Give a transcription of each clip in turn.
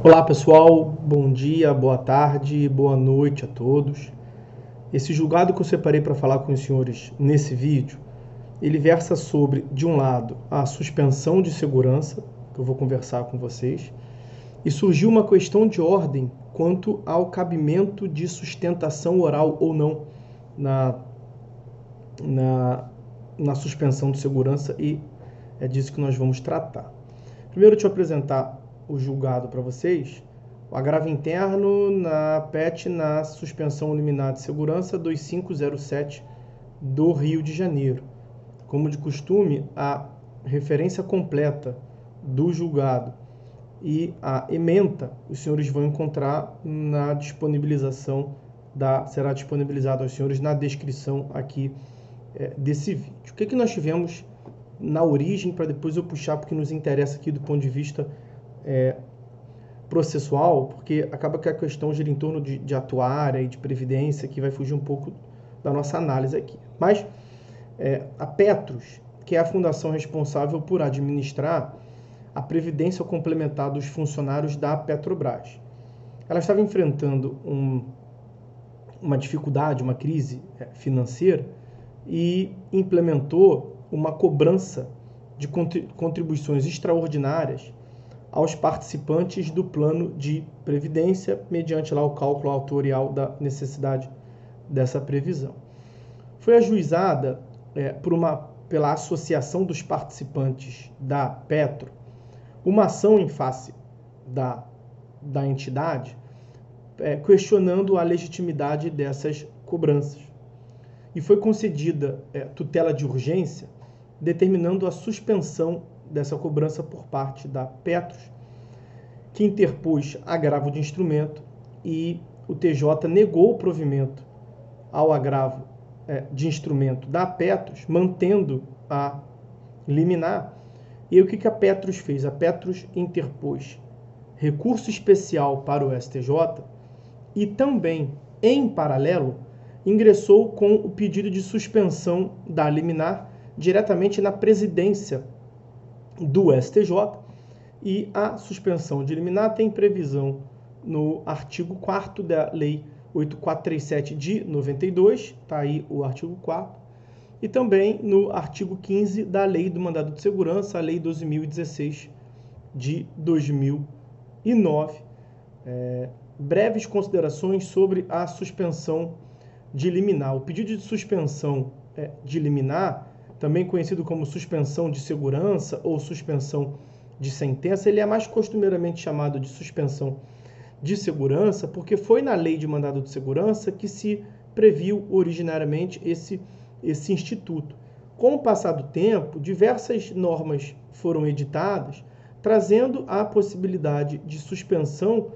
Olá pessoal, bom dia, boa tarde, boa noite a todos. Esse julgado que eu separei para falar com os senhores nesse vídeo, ele versa sobre, de um lado, a suspensão de segurança, que eu vou conversar com vocês, e surgiu uma questão de ordem quanto ao cabimento de sustentação oral ou não na suspensão de segurança, e é disso que nós vamos tratar. Primeiro, deixa eu apresentar o julgado para vocês. O agravo interno na PET na suspensão liminar de segurança 2507 do Rio de Janeiro. Como de costume, a referência completa do julgado e a ementa os senhores vão encontrar na disponibilização será disponibilizado aos senhores na descrição aqui desse vídeo. O que nós tivemos na origem, para depois eu puxar porque nos interessa aqui do ponto de vista processual, porque acaba que a questão gira em torno de atuária e de previdência, que vai fugir um pouco da nossa análise aqui. Mas a Petros, que é a fundação responsável por administrar a previdência complementar dos funcionários da Petrobras, ela estava enfrentando uma dificuldade, uma crise financeira, e implementou uma cobrança de contribuições extraordinárias aos participantes do plano de previdência, mediante lá o cálculo autorial da necessidade dessa previsão. Foi ajuizada pela Associação dos Participantes da Petro uma ação em face da entidade, questionando a legitimidade dessas cobranças. E foi concedida tutela de urgência, determinando a suspensão dessa cobrança por parte da Petros, que interpôs agravo de instrumento, e o TJ negou o provimento ao agravo de instrumento da Petros, mantendo a liminar. E aí, o que a Petros fez? A Petros interpôs recurso especial para o STJ e também, em paralelo, ingressou com o pedido de suspensão da liminar diretamente na presidência do STJ, e a suspensão de liminar tem previsão no artigo 4º da Lei 8437 de 92, está aí o artigo 4º, e também no artigo 15 da Lei do Mandado de Segurança, a Lei 12.016 de 2009. Breves considerações sobre a suspensão de liminar. O pedido de suspensão de liminar, também conhecido como suspensão de segurança ou suspensão de sentença, ele é mais costumeiramente chamado de suspensão de segurança, porque foi na Lei de Mandado de Segurança que se previu originariamente esse instituto. Com o passar do tempo, diversas normas foram editadas, trazendo a possibilidade de suspensão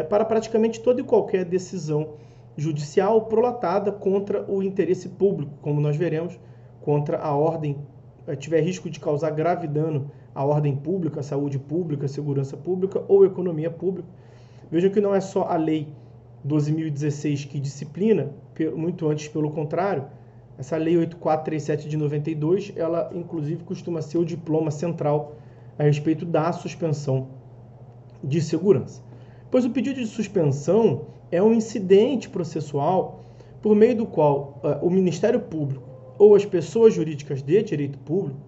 para praticamente toda e qualquer decisão judicial prolatada contra o interesse público, como nós veremos, contra a ordem, tiver risco de causar grave dano à ordem pública, saúde pública, segurança pública ou economia pública. Vejam que não é só a Lei 12.016 que disciplina, muito antes, pelo contrário, essa Lei 8437 de 92, ela inclusive costuma ser o diploma central a respeito da suspensão de segurança. Pois o pedido de suspensão é um incidente processual por meio do qual o Ministério Público ou as pessoas jurídicas de direito público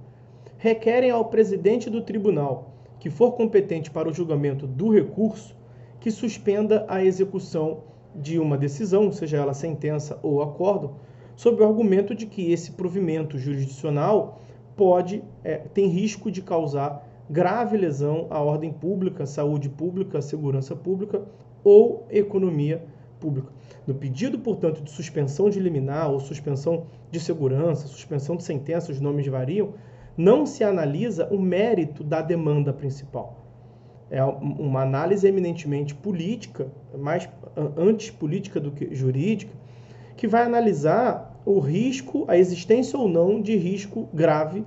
requerem ao presidente do tribunal, que for competente para o julgamento do recurso, que suspenda a execução de uma decisão, seja ela sentença ou acórdão, sob o argumento de que esse provimento jurisdicional tem risco de causar grave lesão à ordem pública, saúde pública, segurança pública ou economia pública. No pedido, portanto, de suspensão de liminar ou suspensão de segurança, suspensão de sentença, os nomes variam, não se analisa o mérito da demanda principal. É uma análise eminentemente política, mais antes política do que jurídica, que vai analisar o risco, a existência ou não de risco grave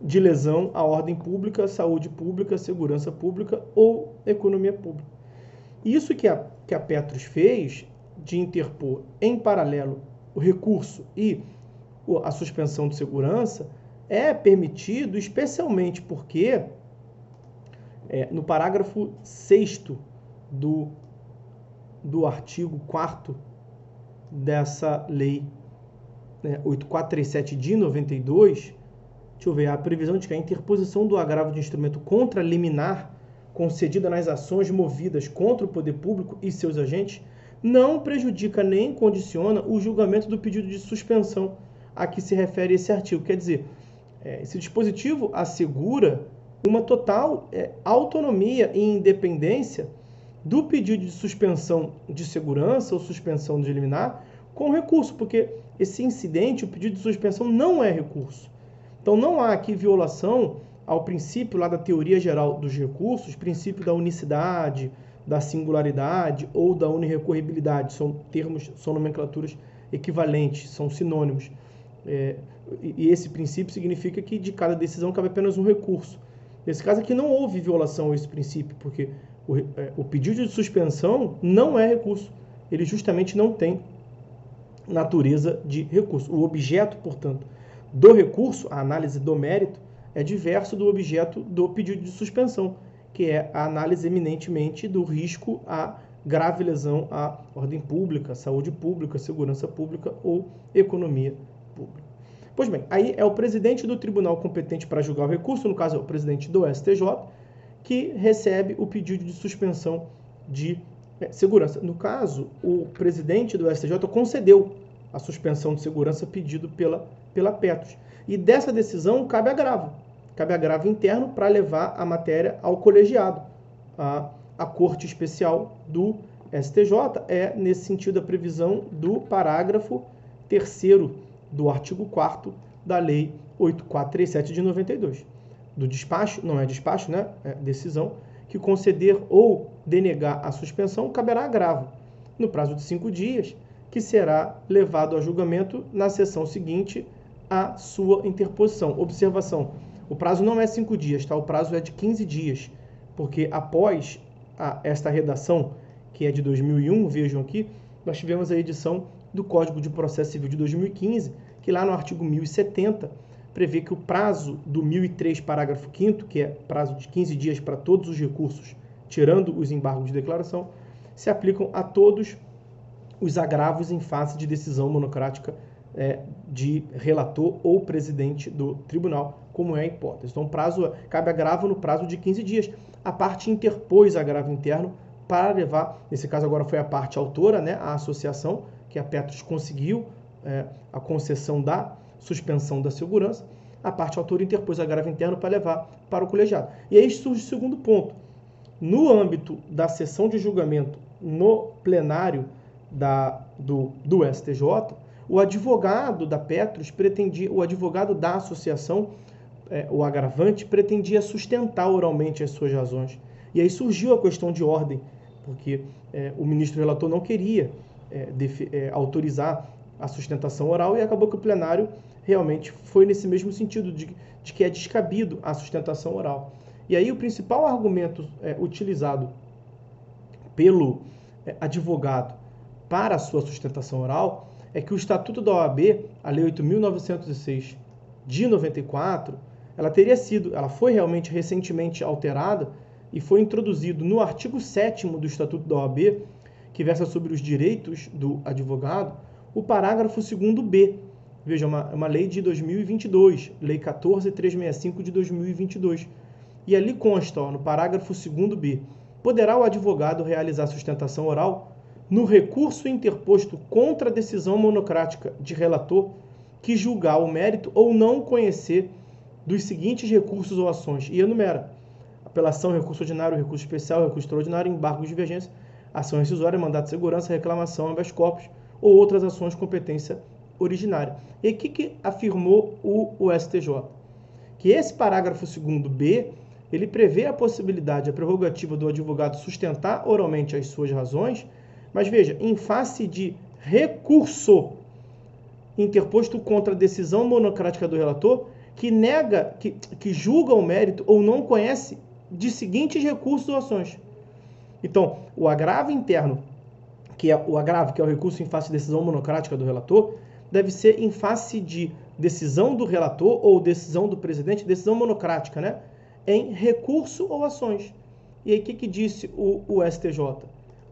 de lesão à ordem pública, saúde pública, segurança pública ou economia pública. Isso que a Petros fez, de interpor em paralelo o recurso e a suspensão de segurança, é permitido especialmente porque no parágrafo 6º do artigo 4º dessa lei, né, 8437 de 92, deixa eu ver, a previsão de que a interposição do agravo de instrumento contra liminar concedida nas ações movidas contra o poder público e seus agentes não prejudica nem condiciona o julgamento do pedido de suspensão a que se refere esse artigo. Quer dizer, esse dispositivo assegura uma total autonomia e independência do pedido de suspensão de segurança ou suspensão de liminar com recurso, porque esse incidente, o pedido de suspensão, não é recurso. Então não há aqui violação ao princípio lá da teoria geral dos recursos, princípio da unicidade, da singularidade ou da unirrecorribilidade. São termos, são nomenclaturas equivalentes, são sinônimos. E esse princípio significa que de cada decisão cabe apenas um recurso. Nesse caso aqui não houve violação a esse princípio, porque o pedido de suspensão não é recurso. Ele justamente não tem natureza de recurso. O objeto, portanto, do recurso, a análise do mérito, é diverso do objeto do pedido de suspensão, que é a análise eminentemente do risco a grave lesão à ordem pública, saúde pública, segurança pública ou economia pública. Pois bem, aí é o presidente do tribunal competente para julgar o recurso, no caso é o presidente do STJ, que recebe o pedido de suspensão de segurança. No caso, o presidente do STJ concedeu a suspensão de segurança pedido pela Petros. E dessa decisão cabe agravo interno para levar a matéria ao colegiado. A Corte Especial do STJ é, nesse sentido, a previsão do parágrafo 3º do artigo 4º da Lei 8437 de 92. Do despacho, não é despacho, né? É decisão, que conceder ou denegar a suspensão caberá agravo, no prazo de 5 dias, que será levado a julgamento na sessão seguinte à sua interposição. Observação, o prazo não é 5 dias, tá? O prazo é de 15 dias, porque após esta redação, que é de 2001, vejam aqui, nós tivemos a edição do Código de Processo Civil de 2015, que lá no artigo 1070 prevê que o prazo do 1003, parágrafo 5º, que é prazo de 15 dias para todos os recursos, tirando os embargos de declaração, se aplicam a todos os agravos em face de decisão monocrática de relator ou presidente do tribunal, como é a hipótese. Então, cabe agravo no prazo de 15 dias. A parte interpôs agravo interno para levar, nesse caso agora foi a parte autora, né, a associação, que a Petros conseguiu a concessão da suspensão da segurança, a parte autora interpôs agravo interno para levar para o colegiado. E aí surge o segundo ponto. No âmbito da sessão de julgamento no plenário do STJ, o advogado da Petros pretendia, o advogado da associação, o agravante, pretendia sustentar oralmente as suas razões. E aí surgiu a questão de ordem, porque o ministro relator não queria autorizar a sustentação oral e acabou que o plenário realmente foi nesse mesmo sentido, de que é descabido a sustentação oral. E aí o principal argumento utilizado pelo advogado para a sua sustentação oral é que o Estatuto da OAB, a Lei 8.906 de 94, ela foi realmente recentemente alterada e foi introduzido no artigo 7º do Estatuto da OAB, que versa sobre os direitos do advogado, o parágrafo 2º-B. Veja, uma lei de 2022, Lei 14.365 de 2022. E ali consta, no parágrafo 2º-B, poderá o advogado realizar sustentação oral no recurso interposto contra a decisão monocrática de relator que julgar o mérito ou não conhecer dos seguintes recursos ou ações. E enumera: apelação, recurso ordinário, recurso especial, recurso extraordinário, embargo de divergência, ação rescisória, mandato de segurança, reclamação, habeas corpus ou outras ações de competência originária. E o que afirmou o STJ? Que esse parágrafo 2º-B, ele prevê a possibilidade, a prerrogativa do advogado sustentar oralmente as suas razões, mas veja, em face de recurso interposto contra a decisão monocrática do relator, que nega, que julga o mérito ou não conhece de seguintes recursos ou ações. Então, o agravo interno, que é o recurso em face de decisão monocrática do relator, deve ser em face de decisão do relator ou decisão do presidente, decisão monocrática, né? Em recurso ou ações. E aí, o que disse o STJ?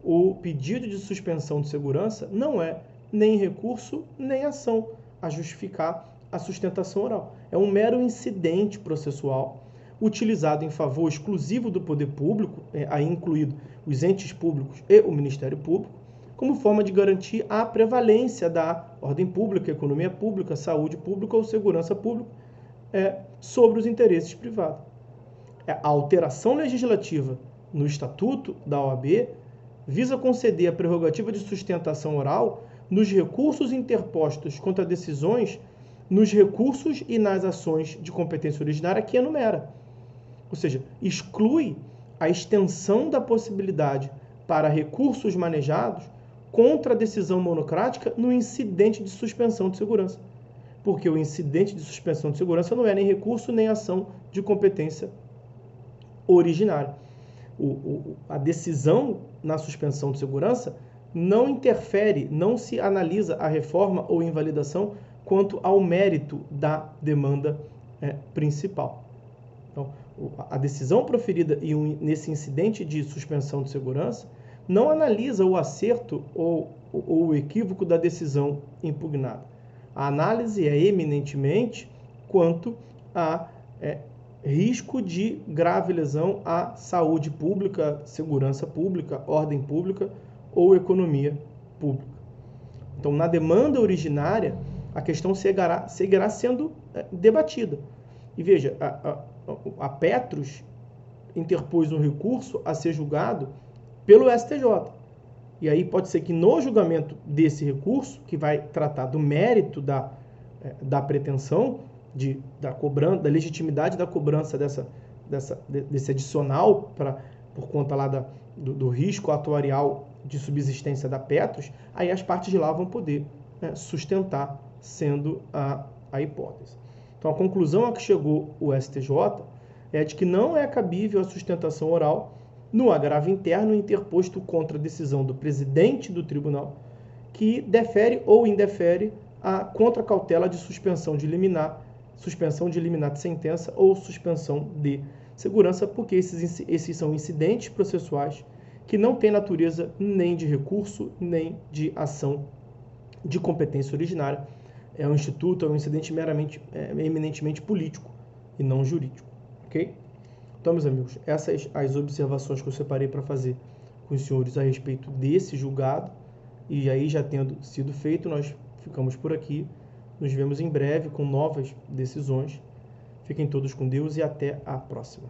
O pedido de suspensão de segurança não é nem recurso, nem ação a justificar a sustentação oral. É um mero incidente processual utilizado em favor exclusivo do poder público, aí incluído os entes públicos e o Ministério Público, como forma de garantir a prevalência da ordem pública, economia pública, saúde pública ou segurança pública sobre os interesses privados. A alteração legislativa no Estatuto da OAB visa conceder a prerrogativa de sustentação oral nos recursos interpostos contra decisões, nos recursos e nas ações de competência originária que enumera. Ou seja, exclui a extensão da possibilidade para recursos manejados contra a decisão monocrática no incidente de suspensão de segurança. Porque o incidente de suspensão de segurança não é nem recurso nem ação de competência originária. A decisão na suspensão de segurança não interfere, não se analisa a reforma ou invalidação quanto ao mérito da demanda principal. Então, a decisão proferida nesse incidente de suspensão de segurança não analisa o acerto ou o equívoco da decisão impugnada. A análise é eminentemente quanto a risco de grave lesão à saúde pública, segurança pública, ordem pública ou economia pública. Então, na demanda originária, a questão seguirá sendo debatida. E veja, a Petros interpôs um recurso a ser julgado pelo STJ. E aí pode ser que no julgamento desse recurso, que vai tratar do mérito da pretensão, da legitimidade da cobrança desse adicional por conta lá do risco atuarial de subsistência da Petros, aí as partes de lá vão poder sustentar, sendo a hipótese. Então, a conclusão a que chegou o STJ é de que não é cabível a sustentação oral no agravo interno interposto contra a decisão do presidente do tribunal, que defere ou indefere a contracautela de suspensão de liminar de sentença ou suspensão de segurança, porque esses são incidentes processuais que não têm natureza nem de recurso, nem de ação de competência originária. É um instituto, é um incidente eminentemente político e não jurídico. Ok? Então, meus amigos, essas as observações que eu separei para fazer com os senhores a respeito desse julgado, e aí já tendo sido feito, nós ficamos por aqui. Nos vemos em breve com novas decisões. Fiquem todos com Deus e até a próxima.